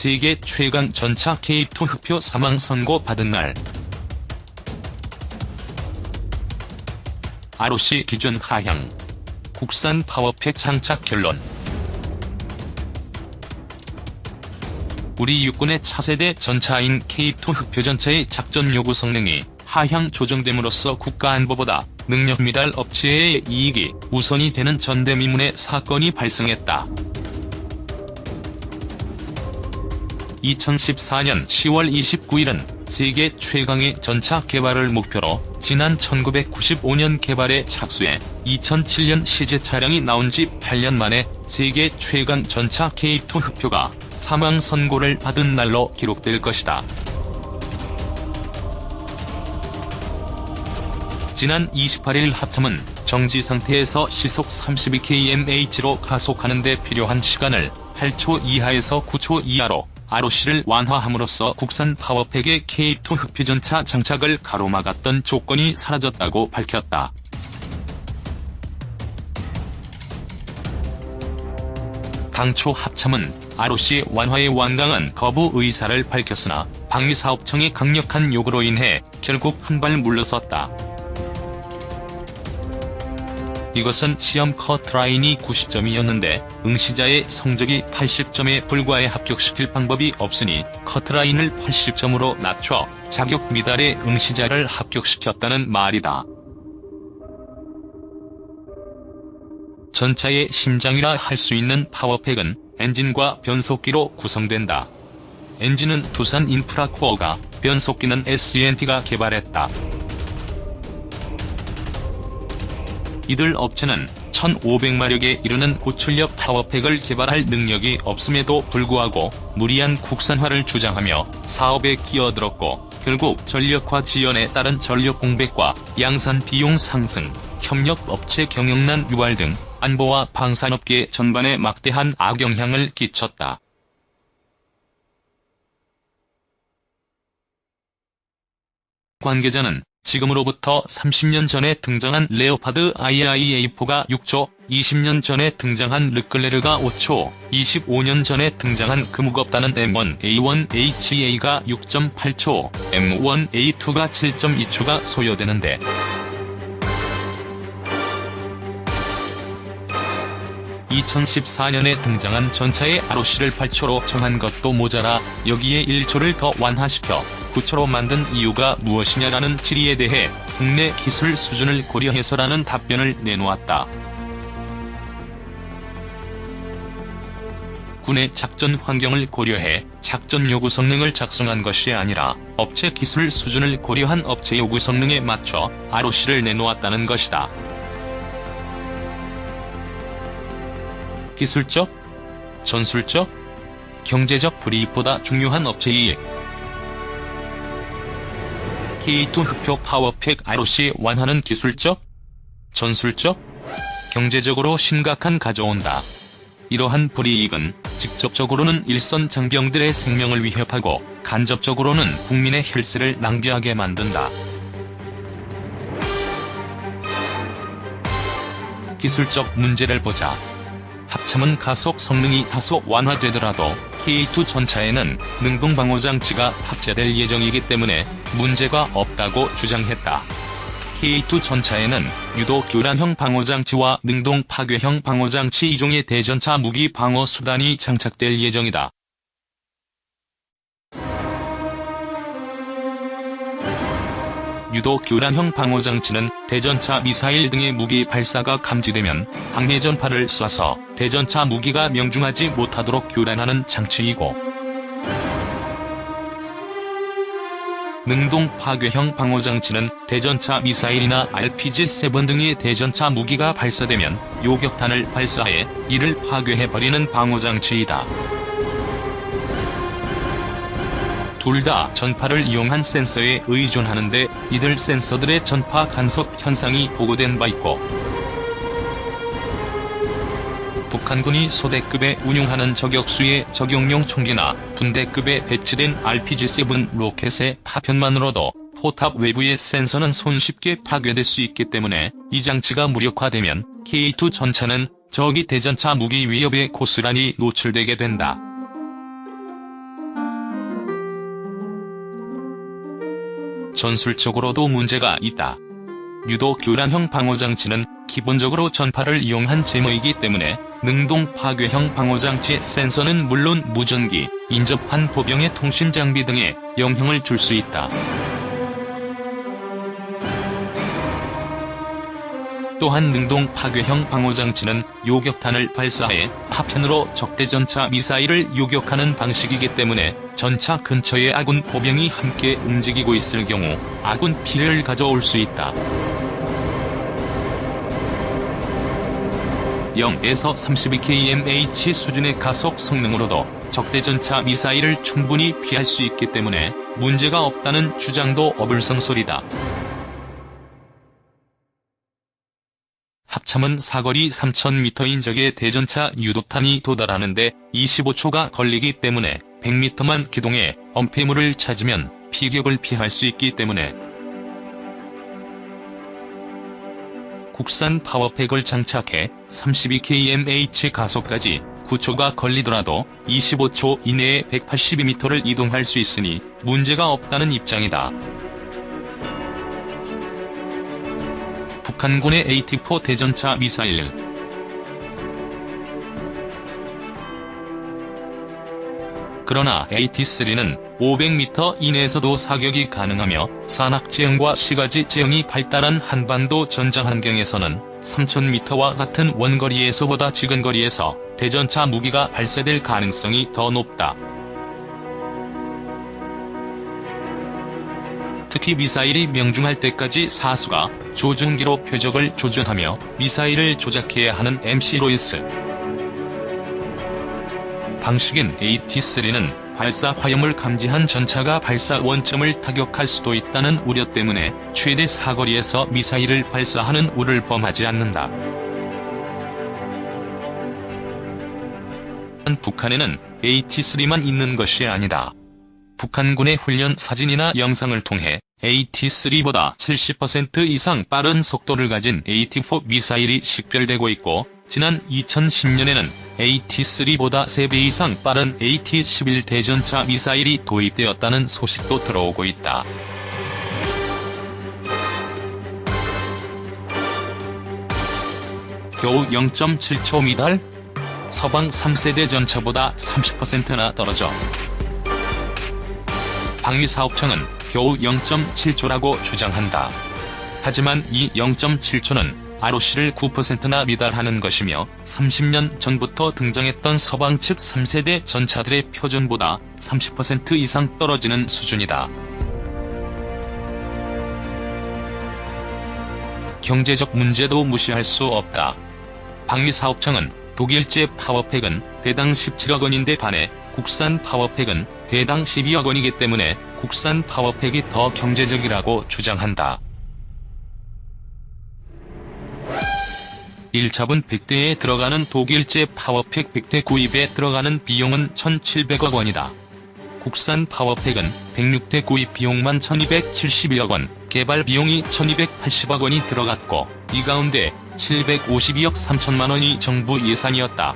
세계 최강 전차 K2 흑표 사망 선고 받은 날. ROC 기준 하향. 국산 파워팩 장착 결론. 우리 육군의 차세대 전차인 K2 흑표 전차의 작전 요구 성능이 하향 조정됨으로써 국가안보보다 능력 미달 업체의 이익이 우선이 되는 전대미문의 사건이 발생했다. 2014년 10월 29일은 세계 최강의 전차 개발을 목표로 지난 1995년 개발에 착수해 2007년 시제 차량이 나온 지 8년 만에 세계 최강 전차 K2 흑표가 사망 선고를 받은 날로 기록될 것이다. 지난 28일 합참은 정지 상태에서 시속 32kmh로 가속하는 데 필요한 시간을 8초 이하에서 9초 이하로 ROC를 완화함으로써 국산 파워팩의 K2 흑표 전차 장착을 가로막았던 조건이 사라졌다고 밝혔다. 당초 합참은 ROC 완화의 완강한 거부 의사를 밝혔으나 방위사업청의 강력한 요구로 인해 결국 한 발 물러섰다. 이것은 시험 커트라인이 90점이었는데 응시자의 성적이 80점에 불과해 합격시킬 방법이 없으니 커트라인을 80점으로 낮춰 자격 미달의 응시자를 합격시켰다는 말이다. 전차의 심장이라 할 수 있는 파워팩은 엔진과 변속기로 구성된다. 엔진은 두산 인프라코어가, 변속기는 S&T가 개발했다. 이들 업체는 1500마력에 이르는 고출력 파워팩을 개발할 능력이 없음에도 불구하고 무리한 국산화를 주장하며 사업에 끼어들었고 결국 전력화 지연에 따른 전력 공백과 양산 비용 상승, 협력 업체 경영난 유발 등 안보와 방산업계 전반에 막대한 악영향을 끼쳤다. 관계자는 지금으로부터 30년 전에 등장한 레오파드 IIA4가 6초, 20년 전에 등장한 르클레르가 5초, 25년 전에 등장한 그 무겁다는 M1A1HA가 6.8초, M1A2가 7.2초가 소요되는데 (2014년에) 등장한 전차의 ROC를 8초로 정한 것도 모자라 여기에 1초를 더 완화시켜 9초로 만든 이유가 무엇이냐라는 질의에 대해 국내 기술 수준을 고려해서라는 답변을 내놓았다. 군의 작전 환경을 고려해 작전 요구 성능을 작성한 것이 아니라 업체 기술 수준을 고려한 업체 요구 성능에 맞춰 ROC를 내놓았다는 것이다. 기술적, 전술적, 경제적 불이익보다 중요한 업체 이익. K2 흑표 파워팩 ROC 완화는 기술적, 전술적, 경제적으로 심각한 가져온다. 이러한 불이익은 직접적으로는 일선 장병들의 생명을 위협하고 간접적으로는 국민의 혈세를 낭비하게 만든다. 기술적 문제를 보자. 합참은 가속 성능이 다소 완화되더라도 K2 전차에는 능동방어장치가 탑재될 예정이기 때문에 문제가 없다고 주장했다. K2 전차에는 유도 교란형 방어장치와 능동 파괴형 방어장치 2종의 대전차 무기 방어 수단이 장착될 예정이다. 유도 교란형 방어장치는 대전차 미사일 등의 무기 발사가 감지되면 방해 전파를 쏴서 대전차 무기가 명중하지 못하도록 교란하는 장치이고, 능동 파괴형 방어장치는 대전차 미사일이나 RPG-7 등의 대전차 무기가 발사되면 요격탄을 발사해 이를 파괴해버리는 방어장치이다. 둘 다 전파를 이용한 센서에 의존하는데 이들 센서들의 전파 간섭 현상이 보고된 바 있고, 북한군이 소대급에 운용하는 저격수의 적용용 총기나 분대급에 배치된 RPG-7 로켓의 파편만으로도 포탑 외부의 센서는 손쉽게 파괴될 수 있기 때문에 이 장치가 무력화되면 K2 전차는 적이 대전차 무기 위협에 고스란히 노출되게 된다. 전술적으로도 문제가 있다. 유도 교란형 방호장치는 기본적으로 전파를 이용한 제모이기 때문에 능동 파괴형 방호장치의 센서는 물론 무전기, 인접한 보병의 통신장비 등에 영향을 줄 수 있다. 또한 능동 파괴형 방호장치는 요격탄을 발사해 파편으로 적대전차 미사일을 요격하는 방식이기 때문에 전차 근처에 아군 보병이 함께 움직이고 있을 경우 아군 피해를 가져올 수 있다. 0에서 32kmh 수준의 가속 성능으로도 적대전차 미사일을 충분히 피할 수 있기 때문에 문제가 없다는 주장도 어불성설이다. 합참은 사거리 3000m인 적의 대전차 유도탄이 도달하는데 25초가 걸리기 때문에 100m만 기동해 엄폐물을 찾으면 피격을 피할 수 있기 때문에 국산 파워팩을 장착해 32kmh 가속까지 9초가 걸리더라도 25초 이내에 182m를 이동할 수 있으니 문제가 없다는 입장이다. 북한군의 AT-4 대전차 미사일. 그러나 AT-3는 500m 이내에서도 사격이 가능하며 산악 제형과 시가지 제형이 발달한 한반도 전장 환경에서는 3000m와 같은 원거리에서보다 지근거리에서 대전차 무기가 발사될 가능성이 더 높다. 특히 미사일이 명중할 때까지 사수가 조준기로 표적을 조준하며 미사일을 조작해야 하는 MC로이스 방식인 AT-3는 발사 화염을 감지한 전차가 발사 원점을 타격할 수도 있다는 우려 때문에 최대 사거리에서 미사일을 발사하는 우를 범하지 않는다. 북한에는 AT-3만 있는 것이 아니다. 북한군의 훈련 사진이나 영상을 통해 AT-3보다 70% 이상 빠른 속도를 가진 AT-4 미사일이 식별되고 있고, 지난 2010년에는 AT-3보다 3배 이상 빠른 AT-11 대전차 미사일이 도입되었다는 소식도 들어오고 있다. 겨우 0.7초 미달? 서방 3세대 전차보다 30%나 떨어져. 방위사업청은 겨우 0.7초라고 주장한다. 하지만 이 0.7초는 ROC를 9%나 미달하는 것이며 30년 전부터 등장했던 서방 측 3세대 전차들의 표준보다 30% 이상 떨어지는 수준이다. 경제적 문제도 무시할 수 없다. 방위사업청은 독일제 파워팩은 대당 17억 원인데 반해 국산 파워팩은 대당 12억 원이기 때문에 국산 파워팩이 더 경제적이라고 주장한다. 1차분 100대에 들어가는 독일제 파워팩 100대 구입에 들어가는 비용은 1,700억 원이다. 국산 파워팩은 106대 구입 비용만 1,271억 원, 개발 비용이 1,280억 원이 들어갔고, 이 가운데 752억 3천만 원이 정부 예산이었다.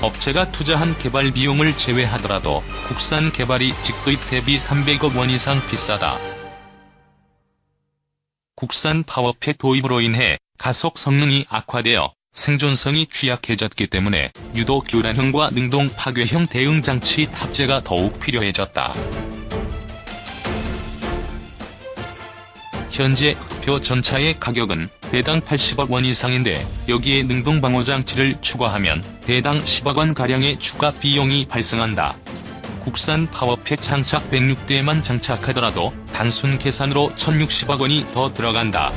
업체가 투자한 개발 비용을 제외하더라도 국산 개발이 직도입 대비 300억 원 이상 비싸다. 국산 파워팩 도입으로 인해 가속 성능이 악화되어 생존성이 취약해졌기 때문에 유도 교란형과 능동 파괴형 대응 장치 탑재가 더욱 필요해졌다. 현재 흑표 전차의 가격은 대당 80억 원 이상인데 여기에 능동 방호 장치를 추가하면 대당 10억 원 가량의 추가 비용이 발생한다. 국산 파워팩 장착 106대만 장착하더라도 단순 계산으로 1,060억 원이 더 들어간다.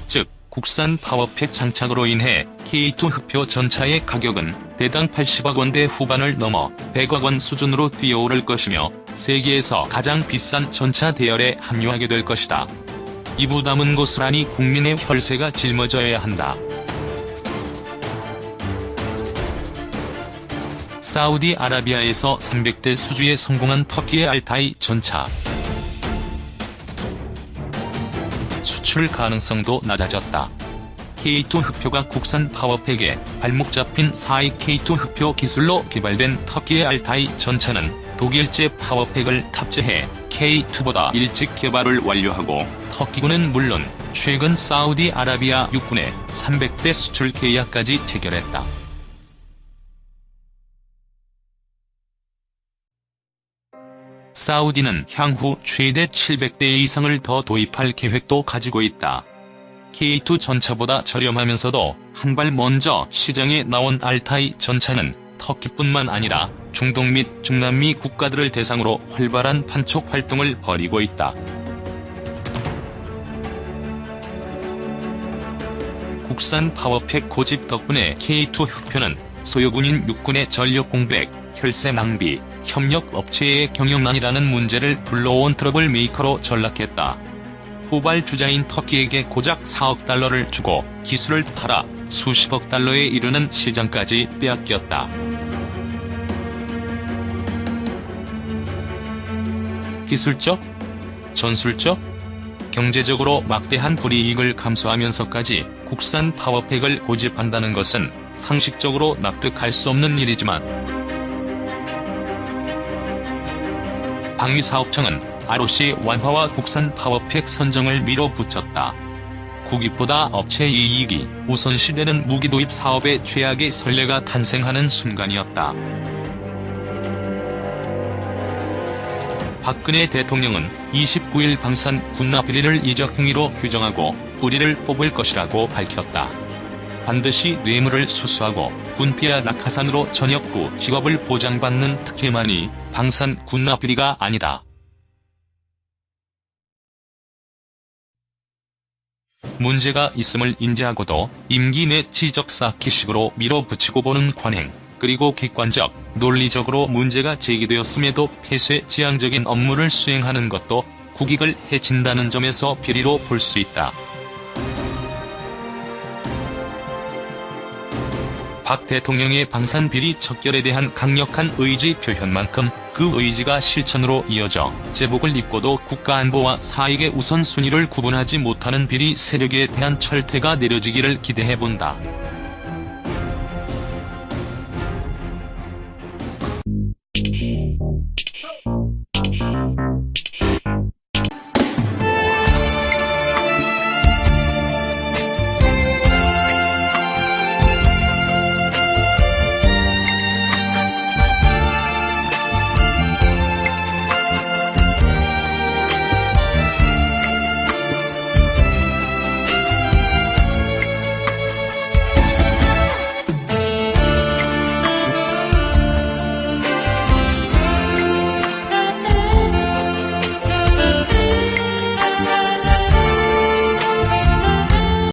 즉, 국산 파워팩 장착으로 인해 K2 흑표 전차의 가격은 대당 80억 원대 후반을 넘어 100억 원 수준으로 뛰어오를 것이며 세계에서 가장 비싼 전차 대열에 합류하게 될 것이다. 이 부담은 고스란히 국민의 혈세가 짊어져야 한다. 사우디아라비아에서 300대 수주에 성공한 터키의 알타이 전차. 수출 가능성도 낮아졌다. K2 흡표가 국산 파워팩에 발목 잡힌 4위 K2 흡표 기술로 개발된 터키의 알타이 전차는 독일제 파워팩을 탑재해 K2보다 일찍 개발을 완료하고 터키군은 물론 최근 사우디아라비아 육군에 300대 수출 계약까지 체결했다. 사우디는 향후 최대 700대 이상을 더 도입할 계획도 가지고 있다. K2 전차보다 저렴하면서도 한 발 먼저 시장에 나온 알타이 전차는 터키뿐만 아니라 중동 및 중남미 국가들을 대상으로 활발한 판촉 활동을 벌이고 있다. 국산 파워팩 고집 덕분에 K2 흡표는 소요군인 육군의 전력 공백, 혈세 낭비, 협력 업체의 경영난이라는 문제를 불러온 트러블 메이커로 전락했다. 후발주자인 터키에게 고작 4억 달러를 주고 기술을 팔아 수십억 달러에 이르는 시장까지 빼앗겼다. 기술적, 전술적, 경제적으로 막대한 불이익을 감수하면서까지 국산 파워팩을 고집한다는 것은 상식적으로 납득할 수 없는 일이지만 방위사업청은 ROC 완화와 국산 파워팩 선정을 밀어붙였다. 국익보다 업체 이익이 우선시되는 무기 도입 사업의 최악의 선례가 탄생하는 순간이었다. 박근혜 대통령은 29일 방산 군납 비리를 이적 행위로 규정하고 뿌리를 뽑을 것이라고 밝혔다. 반드시 뇌물을 수수하고 군피와 낙하산으로 전역 후 직업을 보장받는 특혜만이 방산 군납 비리가 아니다. 문제가 있음을 인지하고도 임기 내 지적 쌓기식으로 밀어붙이고 보는 관행, 그리고 객관적, 논리적으로 문제가 제기되었음에도 폐쇄지향적인 업무를 수행하는 것도 국익을 해친다는 점에서 비리로 볼 수 있다. 박 대통령의 방산 비리 척결에 대한 강력한 의지 표현만큼 그 의지가 실천으로 이어져 제복을 입고도 국가안보와 사익의 우선순위를 구분하지 못하는 비리 세력에 대한 철퇴가 내려지기를 기대해본다.